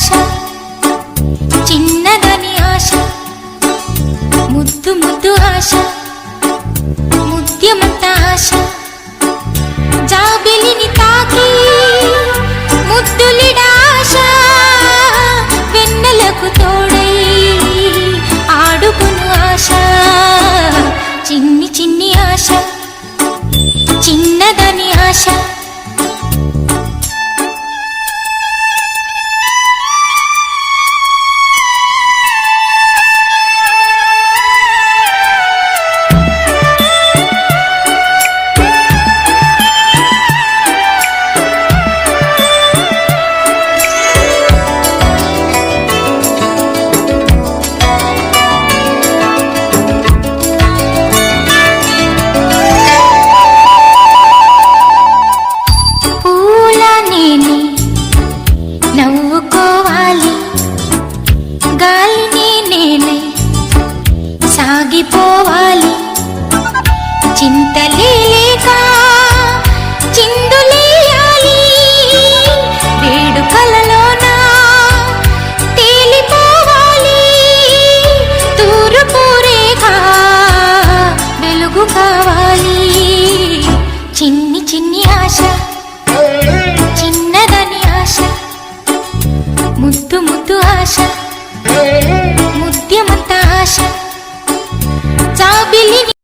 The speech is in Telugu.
ఆశ చిన్నదని ఆశ ముద్దు ముద్దు ఆశ ముద్యమంత ఆశ జాబిలిని తాకి ముద్దులిడ ఆశ వెన్నెలకు తోడై ఆడుకును ఆశ చిన్ని చిన్ని ఆశ చిన్నదని ఆశ నవ్వుకోవాలి గాలిని నేనే సాగిపోవాలి చింతలేక చిందులేయాలి వేడుకలలోన తేలిపోవాలి తూర్పు రేఖ వెలుగు కావాలి చిన్ని చిన్ని ఆశ చిన్నదని ఆశ ముద్దు ముద్దు ఆశ ముద్యమంత ఆశ జాబిలిని